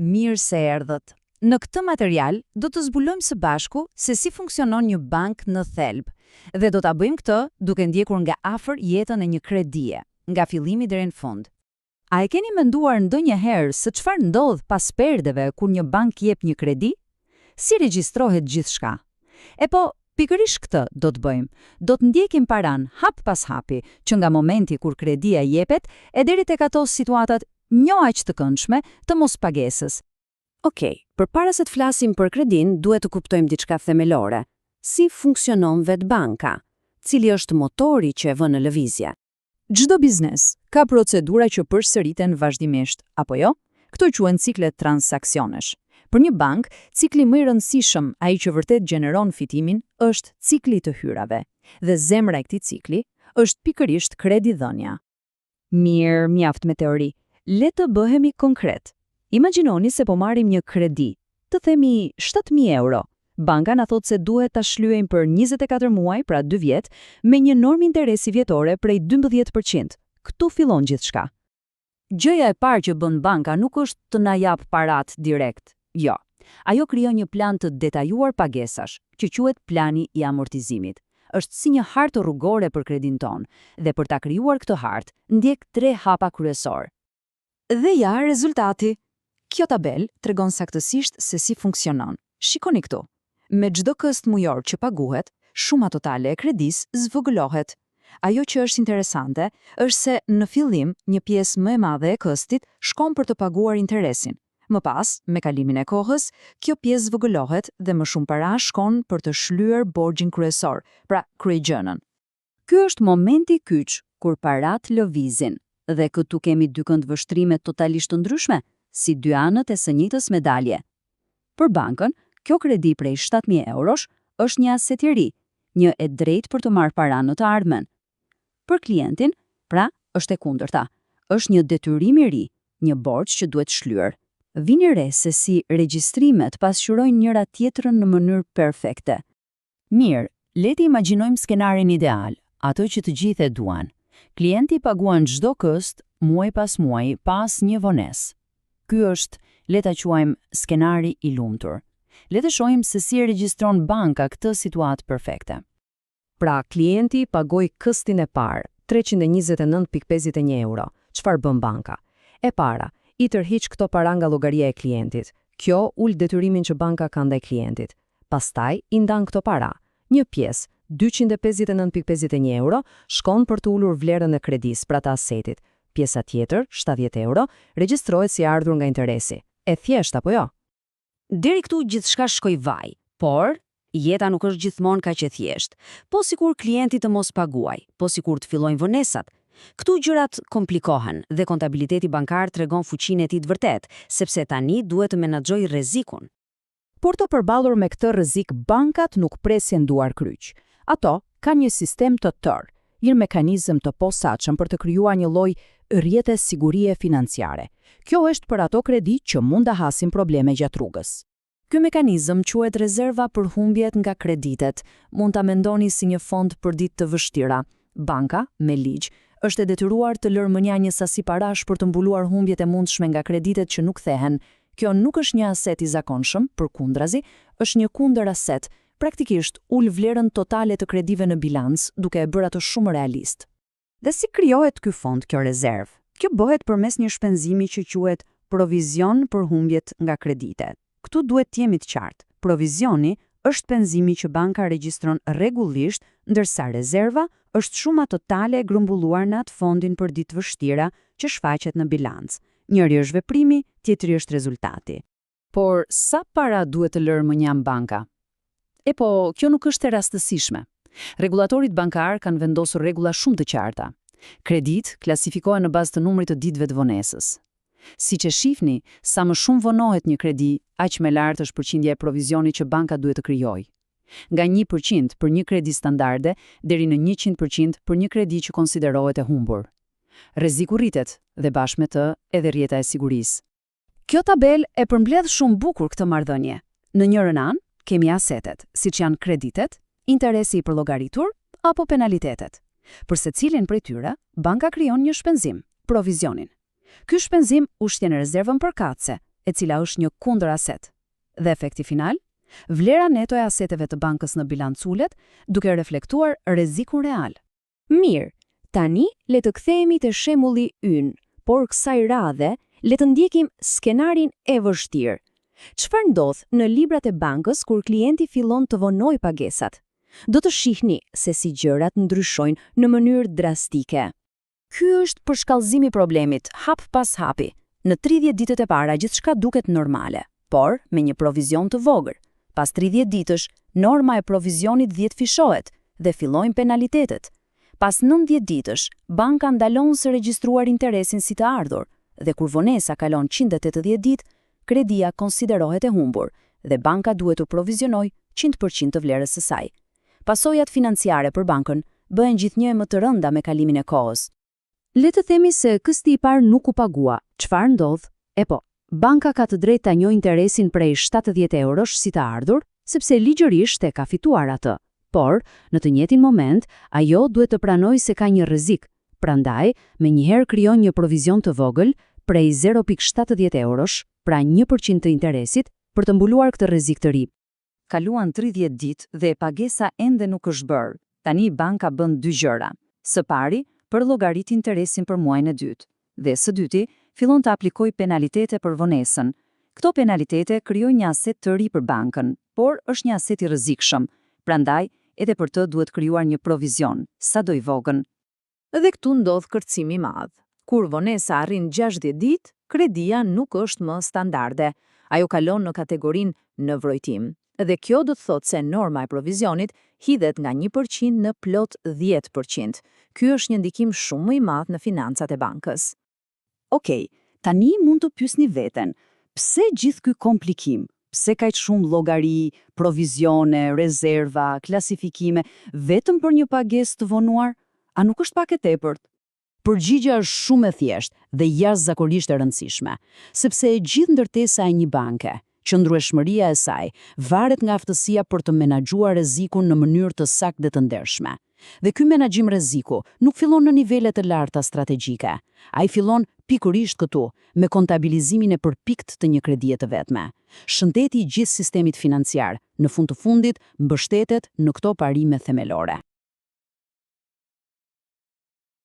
mirë se erdhët. Në këtë material do të zbulojmë së bashku se si funksionon një bank në thelb dhe do ta bëjmë këtë duke ndjekur nga afër jetën e një kredie, nga fillimi deri në fund. A e keni menduar ndonjëherë se çfarë ndodh pas perdeve kur një bank jep një kredi? Si regjistrohet gjithçka? E po, pikërisht këtë do të bëjmë. Do të ndjekim paran hap pas hapi, që nga momenti kur kredia jepet e deri tek ato situatat jo aq të këndshme të mospagesës. Okej, përpara se të flasim për kredin, duhet të kuptojmë diçka themelore. Si funksionon vetë banka? Cili është motori që e vën në lëvizje? Çdo biznes ka procedura që përsëriten vazhdimisht, apo jo? Këto quhen ciklet transaksionesh. Për një bank, cikli më i rëndësishëm, ai që vërtet gjeneron fitimin, është cikli të hyrave. Dhe zemra e këtij cikli është pikërisht kredidhënia. Mirë, mjaft me teori. Le të bëhemi konkret. Imagjinoni se po marrim një kredi, të themi 7.000 euro. Banka na thot se duhet ta shlyejmë për 24 muaj, pra 2 vjet, me një normë interesi vjetore prej 12%. Ktu fillon gjithçka. Gjëja e parë që bën banka nuk është të na jap parat direkt. Jo. Ajo krijon një plan të detajuar pagesash, që quhet plani i amortizimit. Është si një hartë rrugore për kredin ton, dhe për ta krijuar këtë hartë, ndjek 3 hapa kryesor. Dhe ja rezultati. Kjo tabel tregon saktësisht se si funksionon. Shikoni këtu. Me çdo këst mujor që paguhet, shuma totale e kredis zvogëlohet. Ajo që është interesante është se në fillim një pjesë më e madhe e këstit shkon për të paguar interesin. Më pas, me kalimin e kohës, kjo pjesë zvogëlohet dhe më shumë para shkon për të shlyer borxhin kryesor, pra kryegjënën. Ky është momenti kyç kur parat lëvizin, dhe këtu kemi dy këndvështrime totalisht të ndryshme, si dy anët e së njëjtës medalje. Për bankën, kjo kredi prej 7.000 eurosh është një aset i ri, një e drejtë për të marrë para në të ardhmen. Për klientin, pra, është e kundërta, është një detyrim i ri, një borxh që duhet shlyer. Vini re se si regjistrimet pasqyrojnë njëra tjetrën në mënyrë perfekte. Mirë, le të imagjinojmë skenarin ideal, ato që të gjithë e duan. Klienti paguan çdo këst muaj pas muaji pas një vonesë. Ky është, le ta quajmë, skenari i lumtur. Le të shohim se si regjistron banka këtë situatë perfekte. Pra, klienti pagoi këstin e parë, 329.51 euro. Çfarë bën banka? E para, i tërhiq këto para nga llogaria e klientit. Kjo ul detyrimin që banka ka ndaj klientit. Pastaj i ndan këto para. Një pjesë, 259.51 euro, shkon për të ulur vlerën e kredis, pra të asetit. Pjesa tjetër, 70 euro, regjistrohet si ardhur nga interesi. E thjesht apo jo? Deri këtu gjithçka shkoi vaj, por jeta nuk është gjithmonë kaq e thjeshtë. Po sikur klienti të mos paguaj, po sikur të fillojnë vonesat. Këtu gjërat komplikohen dhe kontabiliteti bankar tregon fuqinë e tij të vërtet, sepse tani duhet të menaxhojë rrezikun. Por të përballur me këtë rrezik, bankat nuk presin duar kryq. Ato kanë një sistem të tërë, një mekanizëm të posaçëm për të krijuar një lloj rrjete sigurie financiare. Kjo është për ato kredi që mund të hasin probleme gjatë rrugës. Ky mekanizëm quhet rezerva për humbjet nga kreditet. Mund ta mendoni si një fond për ditë të vështira. Banka, me ligj, është e detyruar të lërmënja një sasi parash për të mbuluar humbjet e mundshme nga kreditet që nuk thehen. Kjo nuk është një aset i zakonshëm, përkundrazi, është një kundër aset. Praktikisht ul vlerën totale të kredive në bilans, duke e bërë ato shumë realist. Dhe si krijohet ky fond, kjo rezervë? Kjo bëhet përmes një shpenzimi që quhet provizion për humbjet nga kreditet. Këtu duhet të jemi të qartë. Provizioni është penzimi që banka regjistron rregullisht, ndërsa rezerva është shuma totale e grumbulluar në atë fondin për ditë vështira që shfaqet në bilanc. Njëri është veprimi, tjetri është rezultati. Por sa para duhet të lërmënjam banka? E po, kjo nuk është e rastësishme. Rregullatorit bankar kanë vendosur rregulla shumë të qarta. Kredit klasifikohen në bazë të numrit të ditëve të vonesës. Siç e shihni, sa më shumë vonohet një kredi, aq më lartë është përqindja e provizionit që banka duhet të krijojë. Nga 1% për një kredi standarde deri në 100% për një kredi që konsiderohet e humbur. Rreziku rritet dhe bashkë me të edhe rjeta e sigurisë. Kjo tabel e përmbledh shumë bukur këtë marrëdhënie. Në njërin anë kemi asetet, siç janë kreditet, interesi i përllogaritur apo penalitetet. Për secilin prej tyre, banka krijon një shpenzim, provizionin. Ky shpenzim ushqen rezervën përkatëse, e cila është një kundër aset. Dhe efekti final? Vlera neto e aseteve të bankës në bilanculet duke reflektuar rrezikun real. Mirë, tani le të kthehemi te shembulli ynë, por kësaj radhe le të ndjekim skenarin e vështirë. Çfarë ndodh në librat e bankës kur klienti fillon të vonojë pagesat? Do të shihni se si gjërat ndryshojnë në mënyrë drastike. Ky është përshkallëzimi i problemit, hap pas hapi. Në 30 ditët e para gjithçka duket normale, por me një provizion të vogël. Pas 30 ditësh, norma e provizionit 10 fishohet dhe fillojnë penalitetet. Pas 90 ditësh, banka ndalon së regjistruar interesin si të ardhur, dhe kur vonesa kalon 180 ditë, kredia konsiderohet e humbur dhe banka duhet të provizionojë 100% të vlerës së saj. Pasojat financiare për bankën bëhen gjithnjë më të rënda me kalimin e kohës. Le të themi se kësti i parë nuk u pagua. Çfarë ndodh? Banka ka të drejtë ta njojë interesin prej 70 eurosh si të ardhur, sepse ligjërisht e ka fituar atë. Por, në të njëjtin moment, ajo duhet të pranojë se ka një rrezik. Prandaj, menjëherë krijon një provizion të vogël prej 0.70 eurosh, pra 1% të interesit, për të mbuluar këtë rrezik të ri. Kaluan 30 ditë dhe pagesa ende nuk është bërë. Tani banka bën dy gjëra. Së pari, përllogarit interesin për muajin e dytë, dhe së dyti, fillon të aplikojë penalitete për vonesën. Këto penalitete krijojnë një aset të ri për bankën, por është një aset i rrezikshëm. Prandaj, edhe për të duhet krijuar një provizion, sado i vogël. Dhe këtu ndodh kërcimi i madh. Kur vonesa arrin 60 ditë, kredia nuk është më standarde. Ajo kalon në kategorinë nëvrojtim. Dhe kjo do të thotë se norma e provizionit hidhet nga 1% në plot 10%. Ky është një ndikim shumë më i madh në financat e bankës. Okej, tani mund të pyesni veten, pse gjithë ky komplikim? Pse kaq shumë llogari, provizione, rezerva, klasifikime, vetëm për një pagesë të vonuar? A nuk është pak e tepërt? Përgjigjja është shumë e thjeshtë dhe jashtëzakonisht e rëndësishme, sepse e gjithë ndërtesa e një banke, qëndrueshmëria e saj, varet nga aftësia për të menaxhuar rrezikun në mënyrë të saktë dhe të ndershme. Dhe ky menaxhim rreziku nuk fillon në nivele të larta strategjike. Ai fillon pikërisht këtu, me kontabilizimin e përpikt të një kredie të vetme. Shëndeti i gjithë sistemit financiar, në fund të fundit, mbështetet në këto parime themelore.